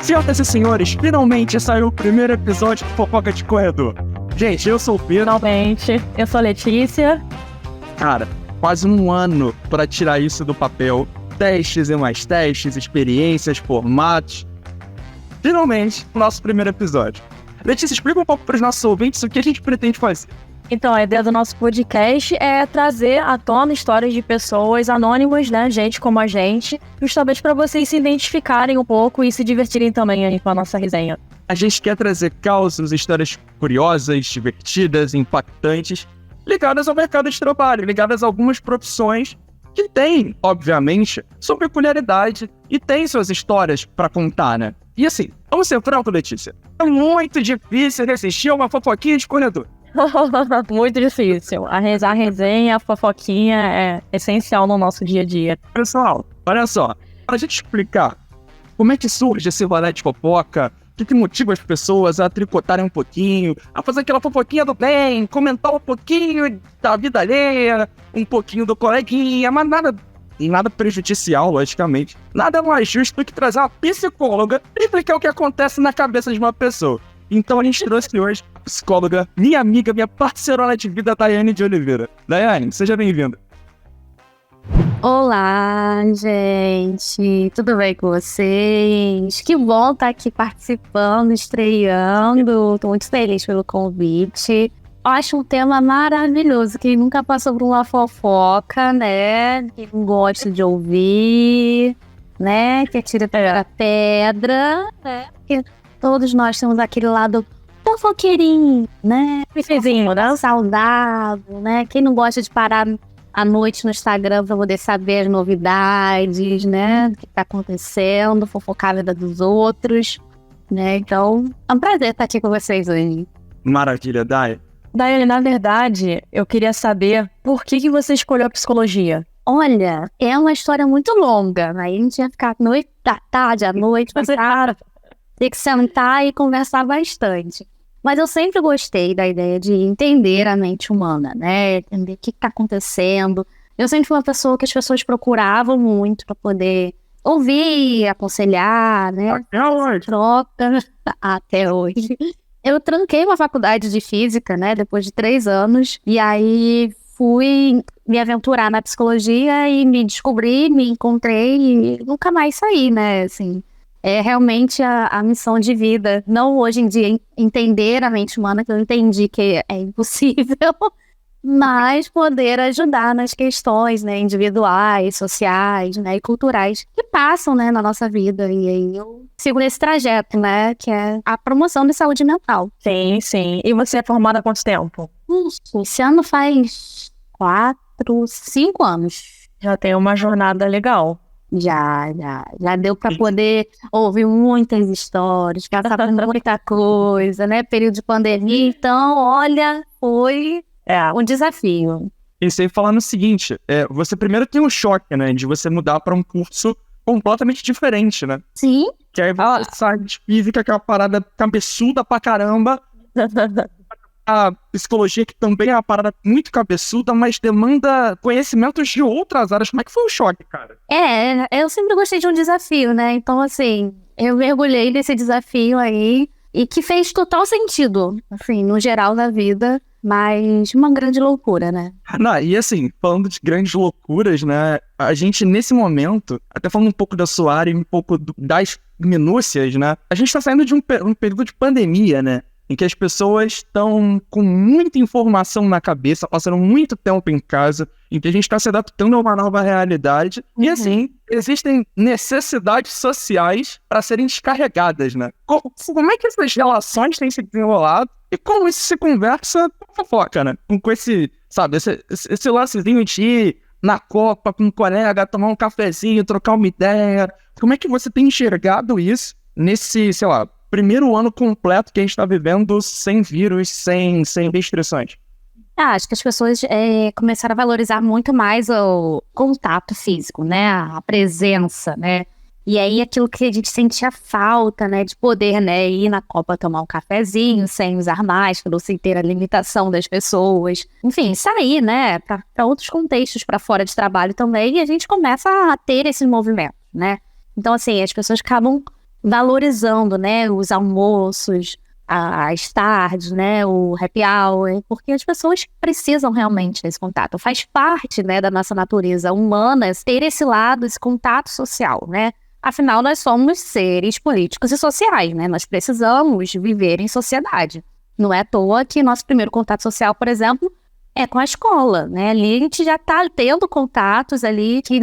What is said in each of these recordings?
Senhoras e senhores, finalmente saiu o primeiro episódio do Fofoca de Corredor. Gente, eu sou o Pedro. Finalmente, eu sou a Letícia. Cara, quase um ano para tirar isso do papel. Testes e mais testes, experiências, formatos. Finalmente, o nosso primeiro episódio. Letícia, explica um pouco para os nossos ouvintes o que a gente pretende fazer. Então, a ideia do nosso podcast é trazer à tona histórias de pessoas anônimas, né, gente como a gente, justamente para vocês se identificarem um pouco e se divertirem também aí com a nossa resenha. A gente quer trazer causos, histórias curiosas, divertidas, impactantes, ligadas ao mercado de trabalho, ligadas a algumas profissões que têm, obviamente, sua peculiaridade e têm suas histórias para contar, né? E assim, vamos ser franco, Letícia, é muito difícil resistir a uma fofoquinha de corredor. Muito difícil. A resenha, a fofoquinha é essencial no nosso dia a dia. Pessoal, olha só, para a gente explicar como é que surge esse rolê de fofoca, o que motiva as pessoas a tricotarem um pouquinho, a fazer aquela fofoquinha do bem, comentar um pouquinho da vida alheia, um pouquinho do coleguinha, mas nada prejudicial, logicamente. Nada mais justo do que trazer uma psicóloga e explicar o que acontece na cabeça de uma pessoa. Então a gente trouxe hoje a psicóloga, minha amiga, minha parceirona de vida, Daiane de Oliveira. Daiane, seja bem-vinda. Olá, gente, tudo bem com vocês? Que bom estar aqui participando, estreando, tô muito feliz pelo convite. Acho um tema maravilhoso, quem nunca passou por uma fofoca, né, quem não gosta de ouvir, né, que atira pela pedra, né, porque todos nós temos aquele lado fofoqueirinho, né, Vizinho, né? saudável, né, quem não gosta de parar à noite no Instagram para poder saber as novidades, né? O que tá acontecendo, fofocar a vida dos outros, né? Então, é um prazer estar aqui com vocês hoje. Maravilha, Dai. Daiane, na verdade, eu queria saber por que você escolheu a psicologia. Olha, é uma história muito longa, né? A gente ia ficar noite, da tarde, à noite, ter que sentar e conversar bastante. Mas eu sempre gostei da ideia de entender a mente humana, né? Entender o que está acontecendo. Eu sempre fui uma pessoa que as pessoas procuravam muito para poder ouvir, aconselhar, né? Até hoje. Troca até hoje. Eu tranquei uma faculdade de física, né? Depois de 3 anos. E aí fui me aventurar na psicologia e me descobri, me encontrei e nunca mais saí, né? Assim, é realmente a missão de vida. Não hoje em dia entender a mente humana, que eu entendi que é impossível, mas poder ajudar nas questões, né, individuais, sociais, né, e culturais que passam, né, na nossa vida. E aí eu sigo nesse trajeto, né, que é a promoção de saúde mental. Sim, sim. E você é formada há quanto tempo? Esse ano faz 5 anos. Já tem uma jornada legal. Já deu para poder ouvir muitas histórias, ficar sabendo muita coisa, né? Período de pandemia, então, olha, foi um desafio. E sem falar no seguinte, você primeiro tem um choque, né, de você mudar para um curso completamente diferente, né? Sim. Que aí você sai de física, que é uma parada cabeçuda pra caramba, a psicologia, que também é uma parada muito cabeçuda, mas demanda conhecimentos de outras áreas. Como é que foi o choque, cara? Eu sempre gostei de um desafio, né? Então, assim, eu mergulhei nesse desafio aí e que fez total sentido, assim, no geral da vida, mas uma grande loucura, né? Não, e assim, falando de grandes loucuras, né? A gente, nesse momento, até falando um pouco da sua área e um pouco das minúcias, né? A gente tá saindo de um período de pandemia, né? Em que as pessoas estão com muita informação na cabeça, passando muito tempo em casa, em que a gente está se adaptando a uma nova realidade. E assim, existem necessidades sociais para serem descarregadas, né? Como é que essas relações têm se desenrolado e como isso se conversa com fofoca, né? Com esse, sabe, esse lancezinho de ir na copa com um colega, tomar um cafezinho, trocar uma ideia. Como é que você tem enxergado isso nesse, sei lá, primeiro ano completo que a gente está vivendo sem vírus, sem restrições? Acho que as pessoas começaram a valorizar muito mais o contato físico, né? A presença, né? E aí aquilo que a gente sentia falta, né? De poder, né? Ir na Copa tomar um cafezinho sem usar máscara, sem ter a limitação das pessoas. Enfim, sair, né? Para outros contextos, para fora de trabalho também. E a gente começa a ter esse movimento, né? Então, assim, as pessoas acabam valorizando, né, os almoços, as tardes, né, o happy hour, porque as pessoas precisam realmente desse contato. Faz parte, né, da nossa natureza humana ter esse lado, esse contato social, né? Afinal, nós somos seres políticos e sociais, né? Nós precisamos viver em sociedade. Não é à toa que nosso primeiro contato social, por exemplo, é com a escola, né? Ali a gente já está tendo contatos ali que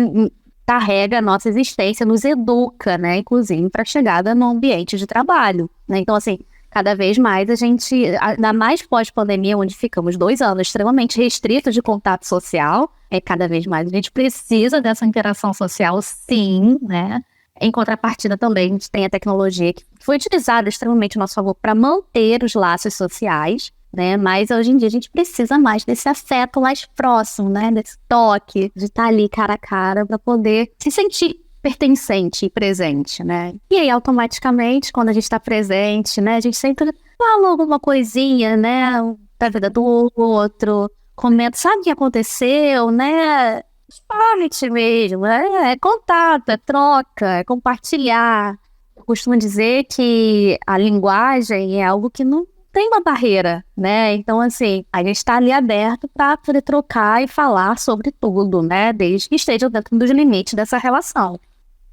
carrega a nossa existência, nos educa, né? Inclusive para a chegada no ambiente de trabalho, né? Então, assim, cada vez mais a gente, ainda mais pós-pandemia, onde ficamos 2 anos extremamente restritos de contato social, cada vez mais a gente precisa dessa interação social, sim, né? Em contrapartida também, a gente tem a tecnologia que foi utilizada extremamente a nosso favor para manter os laços sociais, né? Mas hoje em dia a gente precisa mais desse afeto mais próximo, né? Desse toque, de estar ali cara a cara para poder se sentir pertencente e presente, né? E aí, automaticamente, quando a gente está presente, né? A gente sempre fala alguma coisinha, né? Da vida do outro, comenta, sabe o que aconteceu, né? Parte mesmo, é contato, é troca, é compartilhar. Eu costumo dizer que a linguagem é algo que não tem uma barreira, né? Então, assim, a gente está ali aberto para poder trocar e falar sobre tudo, né? Desde que esteja dentro dos limites dessa relação.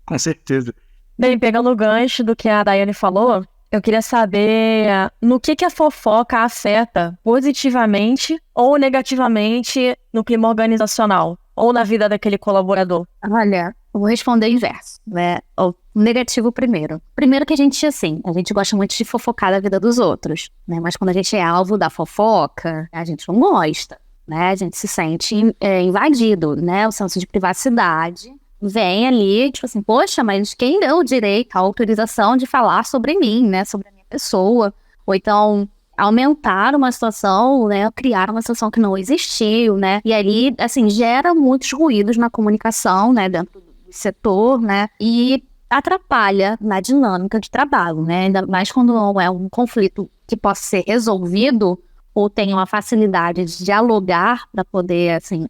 Com certeza. Bem, pegando o gancho do que a Daiane falou, eu queria saber no que a fofoca afeta positivamente ou negativamente no clima organizacional ou na vida daquele colaborador. Olha, eu vou responder inverso, né? O negativo primeiro. Primeiro que a gente gosta muito de fofocar da vida dos outros, né? Mas quando a gente é alvo da fofoca, a gente não gosta, né? A gente se sente invadido, né? O senso de privacidade vem ali, tipo assim, poxa, mas quem deu o direito, a autorização de falar sobre mim, né? Sobre a minha pessoa. Ou então aumentar uma situação, né, criar uma situação que não existiu, né, e ali, assim, gera muitos ruídos na comunicação, né, dentro do setor, né, e atrapalha na dinâmica de trabalho, né, ainda mais quando não é um conflito que possa ser resolvido ou tem uma facilidade de dialogar para poder, assim,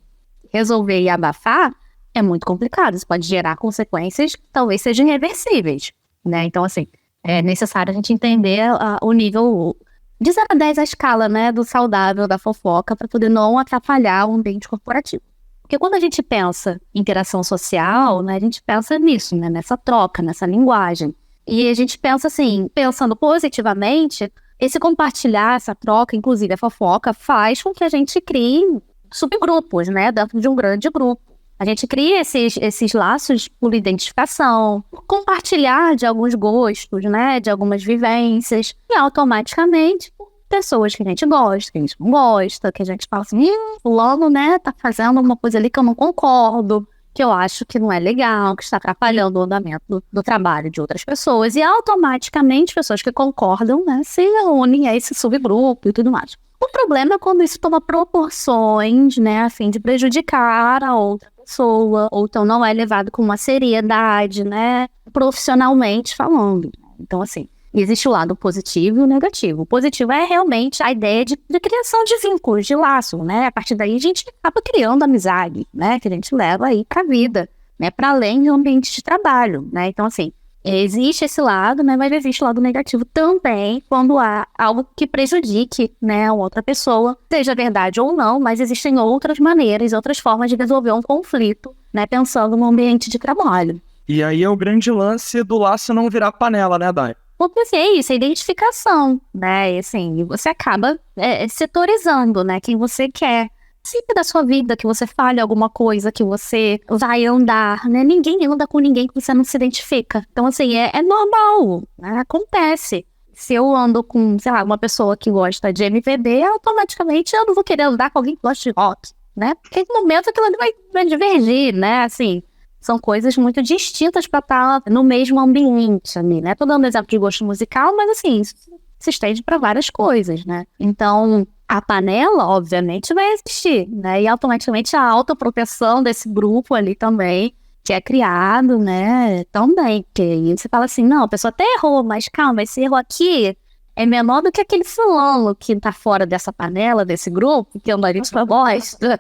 resolver e abafar, é muito complicado, isso pode gerar consequências que talvez sejam irreversíveis, né, então, assim, é necessário a gente entender o nível de 0 a 10 a escala, né, do saudável, da fofoca, para poder não atrapalhar o ambiente corporativo. Porque quando a gente pensa em interação social, né, a gente pensa nisso, né, nessa troca, nessa linguagem. E a gente pensa assim, pensando positivamente, esse compartilhar, essa troca, inclusive a fofoca, faz com que a gente crie subgrupos, né, dentro de um grande grupo. A gente cria esses laços por identificação, por compartilhar de alguns gostos, né, de algumas vivências, e automaticamente por pessoas que a gente gosta, que a gente não gosta, que a gente fala assim, fulano, né, tá fazendo alguma coisa ali que eu não concordo, que eu acho que não é legal, que está atrapalhando o andamento do trabalho de outras pessoas, e automaticamente pessoas que concordam, né, se unem a esse subgrupo e tudo mais. O problema é quando isso toma proporções, né, a fim de prejudicar a outra pessoa, ou então não é levado com uma seriedade, né, profissionalmente falando. Então, assim, existe o lado positivo e o negativo. O positivo é realmente a ideia de criação de vínculos, de laço, né, a partir daí a gente acaba criando amizade, né, que a gente leva aí pra vida, né, para além do ambiente de trabalho, né, então, assim, existe esse lado, né, mas existe o lado negativo também quando há algo que prejudique, né, a outra pessoa, seja verdade ou não, mas existem outras maneiras, outras formas de resolver um conflito, né, pensando no ambiente de trabalho. E aí é o grande lance do laço não virar panela, né, Dai? Porque assim, é isso, é identificação, né, e assim, você acaba setorizando, né, quem você quer. Sempre da sua vida que você fale alguma coisa que você vai andar, né? Ninguém anda com ninguém que você não se identifica. Então, assim, é normal, né? Acontece. Se eu ando com, sei lá, uma pessoa que gosta de MPB, automaticamente eu não vou querer andar com alguém que gosta de rock, né? Porque em momentos aquilo ali vai divergir, né? Assim, são coisas muito distintas para estar no mesmo ambiente ali, né? Tô dando exemplo de gosto musical, mas assim, isso se estende para várias coisas, né? Então, a panela, obviamente, vai existir, né? E automaticamente a autoproteção desse grupo ali também, que é criado, né? Também. Porque aí você fala assim, não, a pessoa até errou, mas calma, esse erro aqui é menor do que aquele fulano que tá fora dessa panela, desse grupo, que é um nariz pra bosta.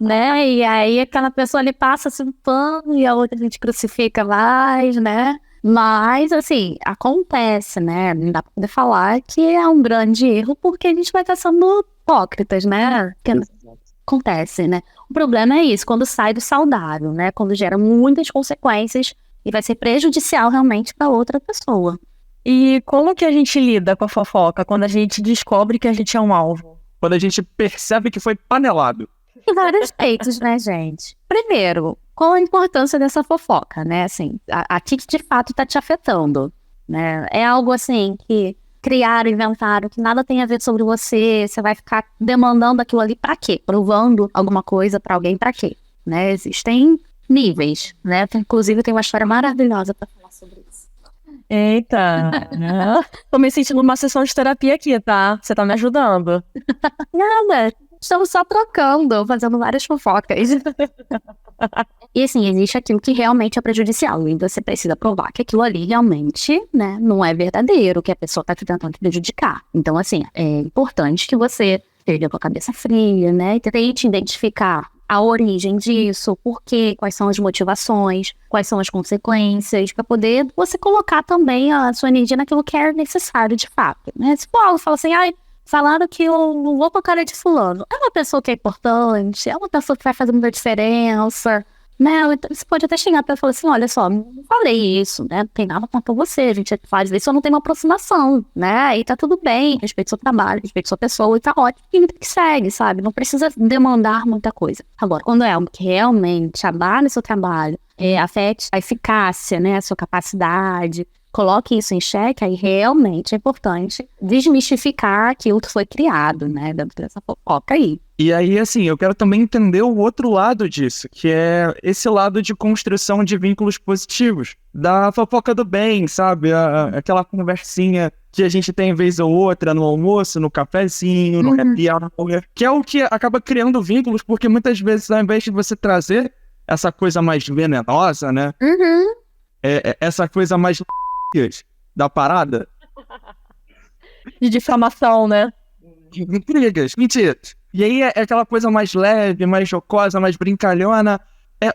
Né? E aí aquela pessoa ali passa-se um pano e a outra a gente crucifica mais, né? Mas, assim, acontece, né? Não dá pra poder falar que é um grande erro, porque a gente vai estar sendo hipócritas, né? Porque acontece, né? O problema é isso, quando sai do saudável, né? Quando gera muitas consequências e vai ser prejudicial realmente para outra pessoa. E como que a gente lida com a fofoca quando a gente descobre que a gente é um alvo? Quando a gente percebe que foi panelado. Tem vários jeitos, né, gente? Primeiro, qual a importância dessa fofoca, né? Assim, a que de fato tá te afetando, né? É algo assim que criaram, inventaram, que nada tem a ver sobre você vai ficar demandando aquilo ali pra quê? Provando alguma coisa pra alguém pra quê? Né? Existem níveis, né? Inclusive tem uma história maravilhosa pra falar sobre isso. Eita, tô me sentindo numa sessão de terapia aqui, tá? Você tá me ajudando. Nada, estamos só trocando, fazendo várias fofocas. E assim, existe aquilo que realmente é prejudicial, e você precisa provar que aquilo ali realmente, né, não é verdadeiro, que a pessoa tá te tentando te prejudicar. Então, assim, é importante que você esteja com a cabeça fria, né, e tente identificar a origem disso, por quê, quais são as motivações, quais são as consequências, para poder você colocar também a sua energia naquilo que é necessário de fato, né? Se Paulo fala assim, falaram que eu não vou com a cara de fulano, é uma pessoa que é importante, é uma pessoa que vai fazer muita diferença, né? Então, você pode até chegar para falar assim, olha só, não falei isso, né? Não tem nada contra você, a gente faz isso, eu não tenho uma aproximação, né? E tá tudo bem, respeito seu trabalho, respeito sua pessoa, e tá ótimo, e que segue, sabe? Não precisa demandar muita coisa. Agora, quando é algo que realmente abale seu trabalho, afete a eficácia, né? A sua capacidade, coloque isso em xeque, aí realmente é importante desmistificar aquilo que foi criado, né? Dentro dessa fofoca aí. E aí, assim, eu quero também entender o outro lado disso, que é esse lado de construção de vínculos positivos. Da fofoca do bem, sabe? Aquela conversinha que a gente tem vez ou outra no almoço, no cafezinho, no happy hour, que é o que acaba criando vínculos, porque muitas vezes, ao invés de você trazer essa coisa mais venenosa, né? Essa coisa mais da parada. De difamação, né? Intrigas, mentiras. E aí é aquela coisa mais leve, mais jocosa, mais brincalhona.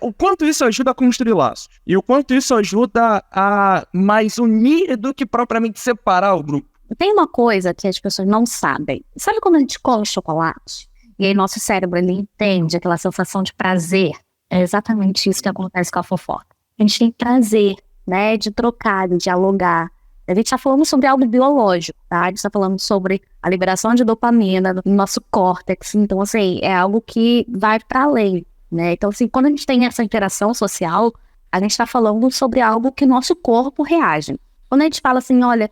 O quanto isso ajuda a construir laços. E o quanto isso ajuda a mais unir do que propriamente separar o grupo. Tem uma coisa que as pessoas não sabem. Sabe quando a gente come chocolate? E aí nosso cérebro, ele entende aquela sensação de prazer. É exatamente isso que acontece com a fofoca. A gente tem prazer, né, de trocar, de dialogar. A gente está falando sobre algo biológico, tá? A gente está falando sobre a liberação de dopamina no nosso córtex. Então, assim, é algo que vai para além, né? Então, assim, quando a gente tem essa interação social, a gente está falando sobre algo que nosso corpo reage. Quando a gente fala assim, olha,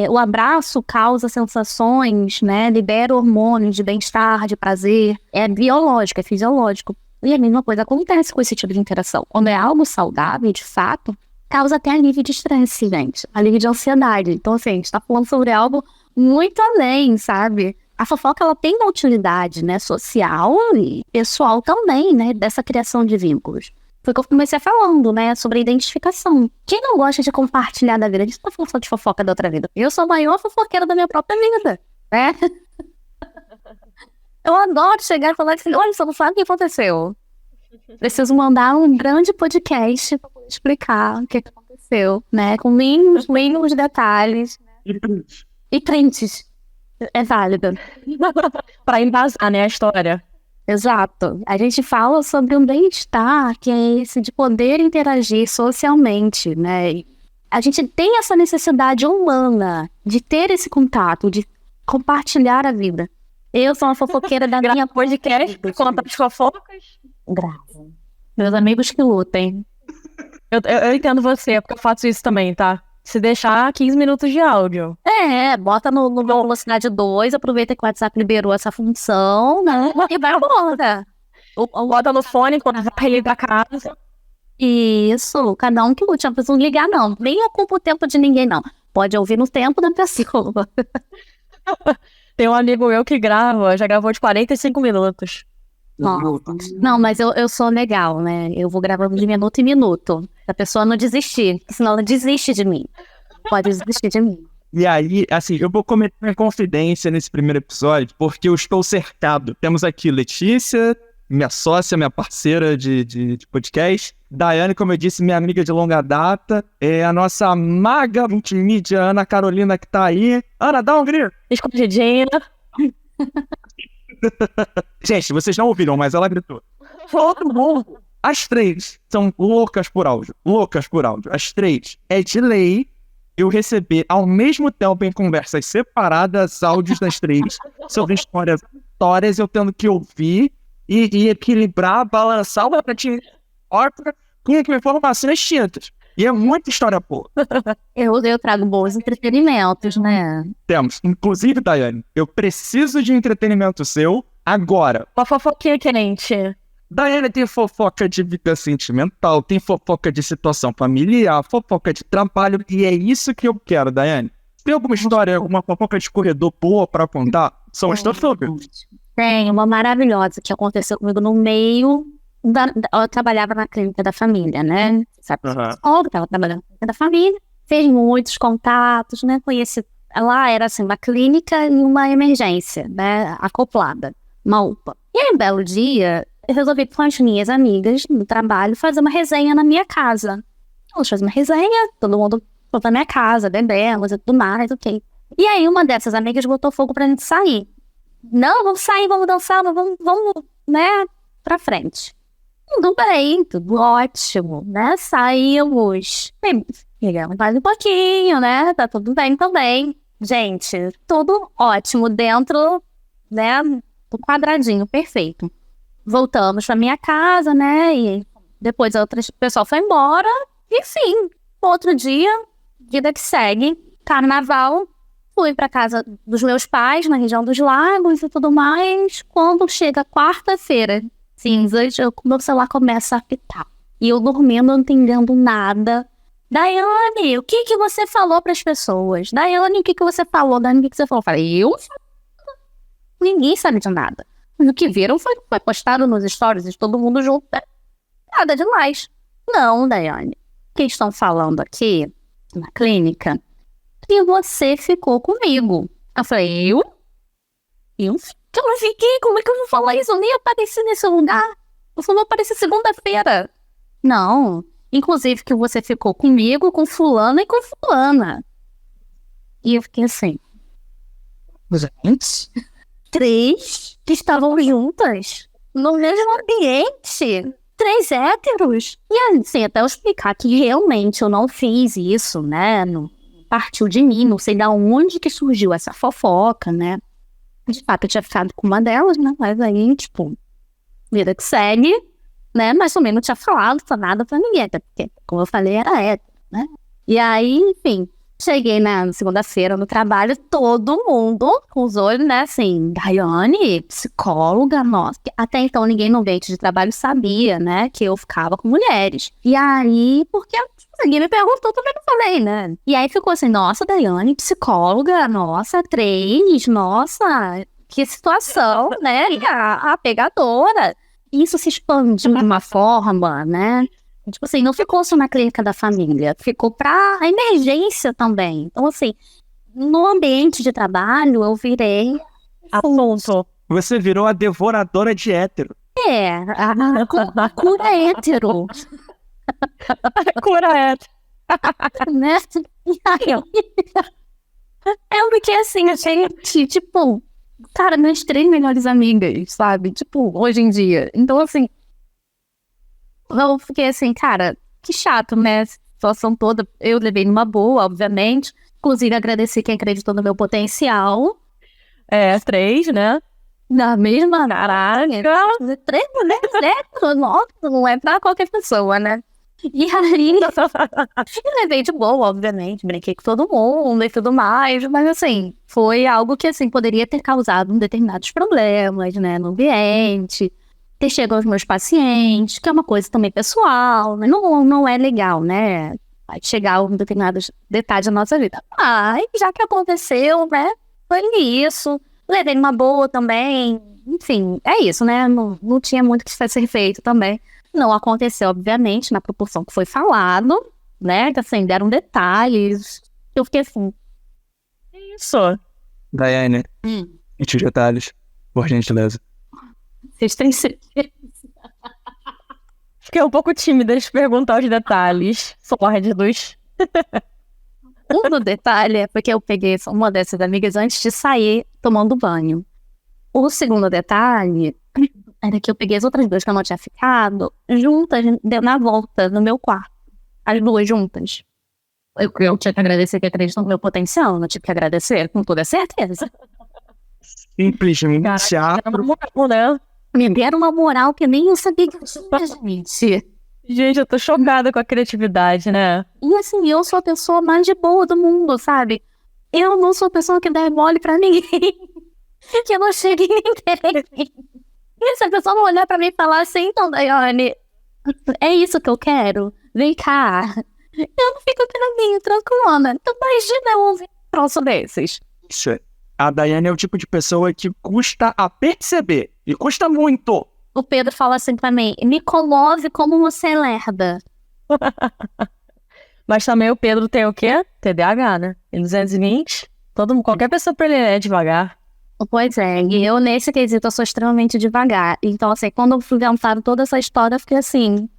o abraço causa sensações, né? Libera hormônios de bem-estar, de prazer. É biológico, é fisiológico. E a mesma coisa acontece com esse tipo de interação. Quando é algo saudável, de fato, causa até alívio de estresse, gente. Alívio de ansiedade. Então, assim, a gente tá falando sobre algo muito além, sabe? A fofoca, ela tem uma utilidade, né? Social e pessoal também, né? Dessa criação de vínculos. Foi o que eu comecei falando, né? Sobre a identificação. Quem não gosta de compartilhar da vida? A gente não tá falando só de fofoca da outra vida. Eu sou a maior fofoqueira da minha própria vida, né? Eu adoro chegar e falar assim, olha, você não sabe o que aconteceu. Preciso mandar um grande podcast para poder explicar o que aconteceu, né? Com mínimos detalhes. E prints. É válido. Pra embasar, né, a história. Exato. A gente fala sobre um bem-estar, que é esse de poder interagir socialmente, né? A gente tem essa necessidade humana de ter esse contato, de compartilhar a vida. Eu sou uma fofoqueira da minha podcast, conta as fofocas. Gravo. Meus amigos que lutem. Eu entendo você, porque eu faço isso também, tá? Se deixar 15 minutos de áudio. Bota no velocidade 2, aproveita que o WhatsApp liberou essa função, né? E vai embora. Bota no fone quando vai ligar a casa. Isso, cada um que lute, não precisa ligar não. Nem ocupa o tempo de ninguém não. Pode ouvir no tempo da pessoa. Tem um amigo meu que grava, já gravou de 45 minutos. Não, mas eu sou legal, né? Eu vou gravando de minuto em minuto. Se a pessoa não desistir, senão ela desiste de mim. Pode desistir de mim. E aí, assim, eu vou cometer uma confidência nesse primeiro episódio, porque eu estou cercado. Temos aqui Letícia, minha sócia, minha parceira de podcast. Daiane, como eu disse, minha amiga de longa data. É a nossa maga multimídia, Ana Carolina, que tá aí. Ana, dá um grito. Escondidinha. Gente, vocês não ouviram, mas ela gritou. Todo mundo. As três são loucas por áudio. Loucas por áudio. As três. É de lei eu receber ao mesmo tempo em conversas separadas áudios das três sobre histórias, eu tendo que ouvir e equilibrar, balançar uma pratinha com informações distintas. E é muita história boa. Eu trago bons entretenimentos, né? Temos. Inclusive, Daiane, eu preciso de entretenimento seu agora. Uma fofoquinha quente. Daiane tem fofoca de vida sentimental, tem fofoca de situação familiar, fofoca de trabalho, e é isso que eu quero, Daiane. Tem alguma história, alguma fofoca de corredor boa pra contar? São as todas. Tem uma maravilhosa que aconteceu comigo no meio eu trabalhava na clínica da família, né? Sabe? Estava trabalhando na clínica da família, fez muitos contatos, né? Conheci. Lá era assim, uma clínica e uma emergência, né? Acoplada, uma UPA. E aí, um belo dia, eu resolvi com as minhas amigas no trabalho fazer uma resenha na minha casa. Vamos fazer uma resenha, todo mundo foi pra minha casa, bebemos e tudo mais, ok. E aí, uma dessas amigas botou fogo pra gente sair. Não, vamos sair, vamos dançar, vamos, né, pra frente. Tudo bem, tudo ótimo, né? Saímos. Pegamos mais um pouquinho, né? Tá tudo bem também. Gente, tudo ótimo dentro, né, do quadradinho perfeito. Voltamos pra minha casa, né? E depois o pessoal foi embora. Enfim, outro dia, vida que segue, carnaval. Fui pra casa dos meus pais, na região dos lagos e tudo mais. Quando chega quarta-feira, cinzas, meu celular começa a apitar. E eu dormindo, não entendendo nada. Daiane, o que você falou pras pessoas? Daiane, o que você falou? Daiane, o que você falou? Eu falei, ninguém sabe de nada. O que viram foi postado nos stories de todo mundo junto. Nada demais. Não, Daiane. O que estão falando aqui, na clínica, que você ficou comigo. Eu falei, eu não fiquei? Como é que eu vou falar isso? Eu nem apareci nesse lugar. Eu só vou aparecer segunda-feira. Não. Inclusive que você ficou comigo, com fulano e com fulana. E eu fiquei assim. Gente, 3 que estavam juntas no mesmo ambiente. 3 héteros. E assim, até eu explicar que realmente eu não fiz isso, né? Não partiu de mim, não sei de onde que surgiu essa fofoca, né? De fato, eu tinha ficado com uma delas, né? Mas aí, tipo, vida que segue, né? Mas também não tinha falado nada pra ninguém, até porque, como eu falei, era hétero, né? E aí, enfim, cheguei na segunda-feira no trabalho, todo mundo com os olhos, né? Assim, Daiane, psicóloga, nossa. Até então, ninguém no ambiente de trabalho sabia, né? Que eu ficava com mulheres. E aí, porque ninguém me perguntou, também não falei, né? E aí ficou assim, nossa, Daiane, psicóloga, nossa, 3, nossa, que situação, né? A pegadora. Isso se expandiu de uma forma, né? Tipo assim, não ficou só na clínica da família, ficou pra emergência também. Então, assim, no ambiente de trabalho, eu virei Assunto. Você virou a devoradora de hétero. A cura hétero. Cura hétero. Né? E aí, eu fiquei assim, gente, tipo, cara, minhas 3 melhores amigas, sabe? Tipo, hoje em dia. Então, assim, eu fiquei assim, cara, que chato, né? A situação toda, eu levei numa boa, obviamente. Inclusive, agradeci quem acreditou no meu potencial. 3, né? Na mesma... Caraca. 3 mulheres hétero, nossa, não é pra qualquer pessoa, né? E aí, eu levei de boa, obviamente, brinquei com todo mundo e tudo mais, mas assim, foi algo que assim, poderia ter causado determinados problemas, né, no ambiente, ter chegado aos meus pacientes, que é uma coisa também pessoal, mas não é legal, né, chegar a um determinados detalhes da nossa vida. Mas, já que aconteceu, né, foi isso, levei numa boa também, enfim, é isso, né, não tinha muito o que ser feito também. Não aconteceu, obviamente, na proporção que foi falado, né? Que assim, deram detalhes. Eu fiquei assim. Isso. Daiane, e te detalhes, por gentileza. Vocês têm certeza? Fiquei um pouco tímida de perguntar os detalhes sórdidos. Um detalhe é porque eu peguei uma dessas amigas antes de sair tomando banho. O segundo detalhe era que eu peguei as outras duas que eu não tinha ficado juntas na volta, no meu quarto. As duas juntas. Eu tinha que agradecer que acreditam no meu potencial, não tive que agradecer, com toda certeza. Simplesmente Caraca, era uma moral, né? Me deram uma moral que nem eu sabia que eu tinha, gente. Gente, eu tô chocada com a criatividade, né? E assim, eu sou a pessoa mais de boa do mundo, sabe? Eu não sou a pessoa que dá mole pra ninguém. Que eu não chego em ninguém. E se a pessoa não olhar pra mim e falar assim, então, Daiane, é isso que eu quero? Vem cá. Eu não fico aqui na minha, tranquilona. Então imagina eu ouvir um troço desses. Isso. A Daiane é o tipo de pessoa que custa a perceber. E custa muito. O Pedro fala assim pra mim, me comove como você lerda. Mas também o Pedro tem o quê? TDAH, né? Em 220, qualquer pessoa pra ele é devagar. Pois é, e eu nesse quesito eu sou extremamente devagar. Então assim, quando inventaram toda essa história, eu fiquei assim...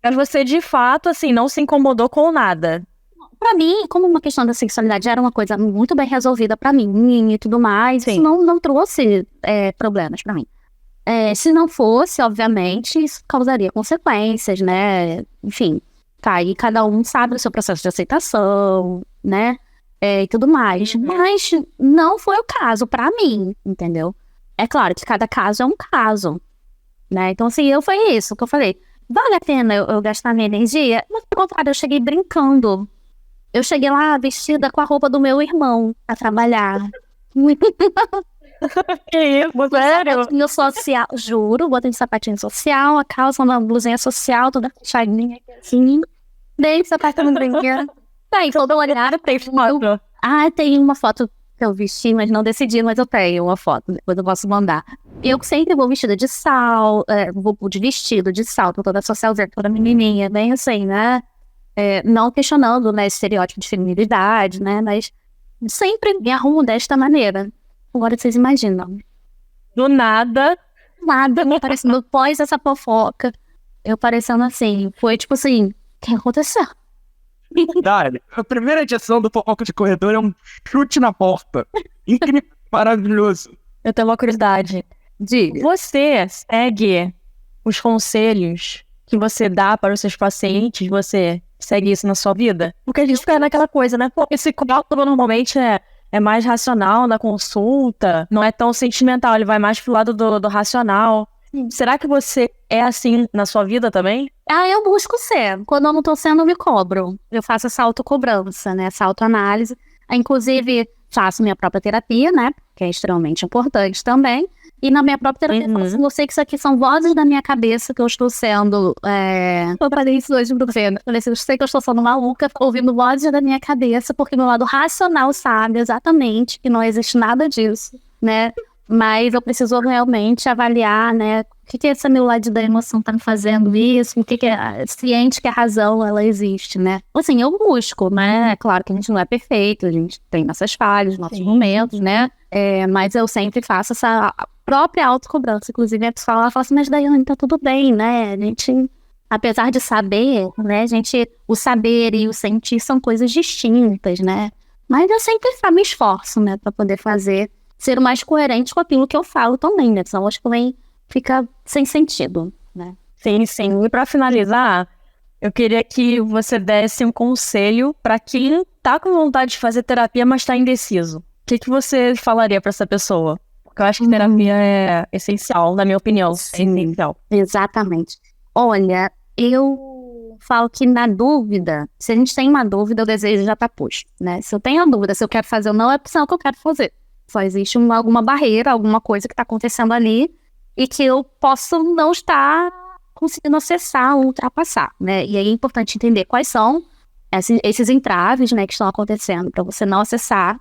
Mas você, de fato, assim, não se incomodou com nada. Pra mim, como uma questão da sexualidade era uma coisa muito bem resolvida pra mim e tudo mais, Sim. isso não trouxe problemas pra mim. Se não fosse, obviamente, isso causaria consequências, né? Enfim, tá, e cada um sabe o seu processo de aceitação, né? E tudo mais. Uhum. Mas não foi o caso pra mim, entendeu? É claro que cada caso é um caso, né? Então, assim, foi isso que eu falei. Vale a pena eu gastar minha energia? Mas, pelo contrário, eu cheguei brincando. Eu cheguei lá vestida com a roupa do meu irmão a trabalhar. Que isso, sério? Sapatinho social, juro, botei de sapatinho social, a calça, uma blusinha social, toda fechadinha assim. Dei sapatinho no brinquedo. Aí, todo olhar, Tem foto. tem uma foto que eu vesti, mas não decidi, mas eu tenho uma foto, depois eu posso mandar. Eu sempre vou vestida de vou de vestido, de salto, toda socialzinha, toda menininha, bem assim, né? Não questionando, né, esse estereótipo de feminilidade, né, mas sempre me arrumo desta maneira. Agora vocês imaginam. Do nada. Nada, me parecendo pós essa fofoca. Eu parecendo assim, foi tipo assim, o que aconteceu? Daiane, a primeira edição do Fofoca de Corredor é um chute na porta. Incrível, maravilhoso. Eu tenho uma curiosidade. Diga. Você segue os conselhos que você dá para os seus pacientes? Você segue isso na sua vida? Porque a gente fica naquela coisa, né? Pô, esse psicólogo normalmente é mais racional na consulta, não é tão sentimental, ele vai mais pro lado do racional. Será que você é assim na sua vida também? Eu busco ser. Quando eu não tô sendo, eu me cobro. Eu faço essa autocobrança, né? Essa autoanálise. Inclusive, faço minha própria terapia, né? Que é extremamente importante também. E na minha própria terapia, eu falo assim, eu sei que isso aqui são vozes da minha cabeça que eu estou sendo... Eu falei isso hoje pro Pedro. Eu falei assim, eu sei que eu estou sendo maluca, ouvindo vozes da minha cabeça, porque meu lado racional sabe exatamente que não existe nada disso, né? Mas eu preciso realmente avaliar, né? O que essa meu lado da emoção tá me fazendo isso? O que ciente que a razão, ela existe, né? Assim, eu busco, né? É claro que a gente não é perfeito, a gente tem nossas falhas, nossos momentos, né? Mas eu sempre faço essa própria autocobrança. Inclusive, a pessoa ela fala assim, mas Daiane, tá tudo bem, né? A gente, apesar de saber, né? O saber e o sentir são coisas distintas, né? Mas eu sempre me esforço, né? Pra poder ser o mais coerente com aquilo que eu falo também, né? Senão acho que também fica sem sentido, né? Sim, sim. E para finalizar, eu queria que você desse um conselho para quem tá com vontade de fazer terapia, mas tá indeciso. O que você falaria para essa pessoa? Porque eu acho que terapia é essencial, na minha opinião. Sim. É essencial. Exatamente. Olha, eu falo que na dúvida, se a gente tem uma dúvida, o desejo já tá posto, né? Se eu tenho a dúvida se eu quero fazer ou não, é a opção que eu quero fazer. Só existe alguma barreira, alguma coisa que está acontecendo ali e que eu posso não estar conseguindo acessar ou ultrapassar, né? E aí é importante entender quais são esses entraves, né, que estão acontecendo para você não acessar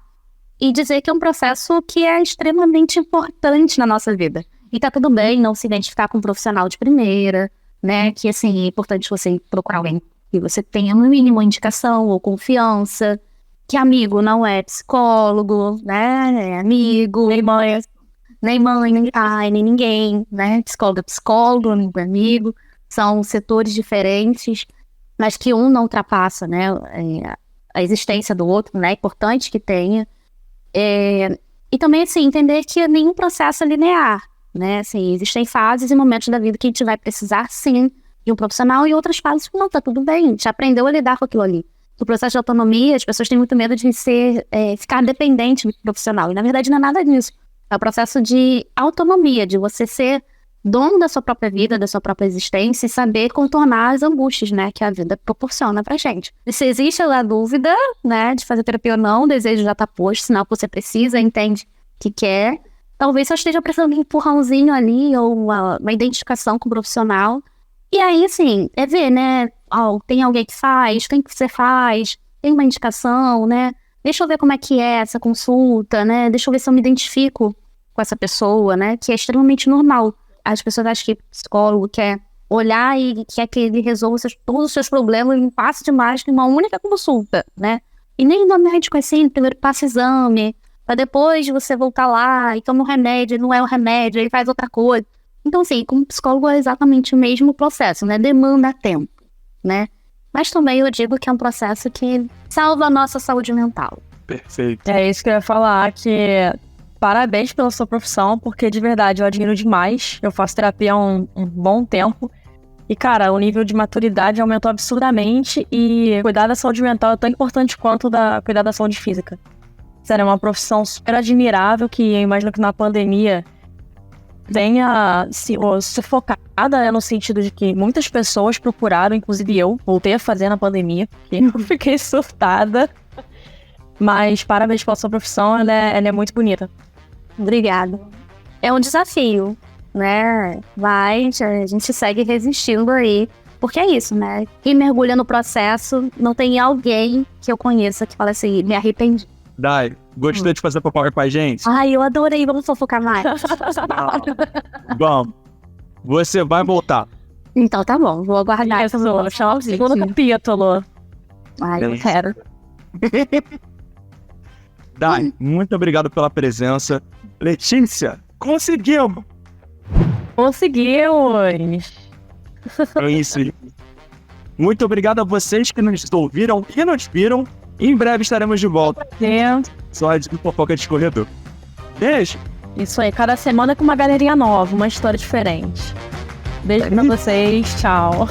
e dizer que é um processo que é extremamente importante na nossa vida. E tá tudo bem não se identificar com um profissional de primeira, né? Que, assim, é importante você procurar alguém que você tenha no mínimo indicação ou confiança, que amigo não é psicólogo, né? É amigo, nem mãe, nem pai, nem ninguém, né? Psicólogo é psicólogo, amigo é amigo. São setores diferentes, mas que um não ultrapassa, né? A existência do outro, né? É importante que tenha. E também, assim, entender que nenhum processo é linear, né? Assim, existem fases e momentos da vida que a gente vai precisar, sim, de um profissional e outras fases que não, tá tudo bem. A gente aprendeu a lidar com aquilo ali. No processo de autonomia, as pessoas têm muito medo de ficar dependente do profissional. E, na verdade, não é nada disso. É o processo de autonomia, de você ser dono da sua própria vida, da sua própria existência e saber contornar as angústias, né, que a vida proporciona pra gente. E se existe a dúvida, né, de fazer terapia ou não, o desejo já tá posto, sinal que você precisa, entende que quer, talvez só esteja precisando de um empurrãozinho ali ou uma identificação com o profissional. E aí, assim, é ver, né, tem alguém que faz, tem que você faz, tem uma indicação, né, deixa eu ver como é que é essa consulta, né, deixa eu ver se eu me identifico com essa pessoa, né, que é extremamente normal. As pessoas acham que psicólogo quer olhar e quer que ele resolva todos os seus problemas em um passo de mágica em uma única consulta, né? E nem no médico assim, primeiro passa exame, pra depois você voltar lá e toma um remédio, não é o remédio, aí faz outra coisa. Então, assim, como psicólogo é exatamente o mesmo processo, né? Demanda tempo, né? Mas também eu digo que é um processo que salva a nossa saúde mental. Perfeito. É isso que eu ia falar, que parabéns pela sua profissão, porque de verdade eu admiro demais. Eu faço terapia há um bom tempo. E, cara, o nível de maturidade aumentou absurdamente e cuidar da saúde mental é tão importante quanto cuidar da saúde física. Sério, é uma profissão super admirável que eu imagino que na pandemia tenha se focada no sentido de que muitas pessoas procuraram, inclusive eu, voltei a fazer na pandemia, porque eu fiquei surtada. Mas parabéns pela sua profissão, ela é muito bonita. Obrigada. É um desafio, né? Mas a gente segue resistindo aí. Porque é isso, né? Quem mergulha no processo, não tem alguém que eu conheça que fala assim, me arrependi. Dai, gostou de fazer fofoca com a gente? Ai, eu adorei, vamos fofocar mais. Bom, você vai voltar. Então tá bom, vou aguardar. Isso, chama o segundo capítulo. Ai, eu quero. Dai, muito obrigado pela presença. Letícia, conseguimos! Conseguimos! É isso aí. Muito obrigado a vocês que nos ouviram e nos viram. Em breve estaremos de volta. Só de fofoca de corredor. Beijo! Isso aí, cada semana com uma galerinha nova, uma história diferente. Beijo pra vocês, tchau.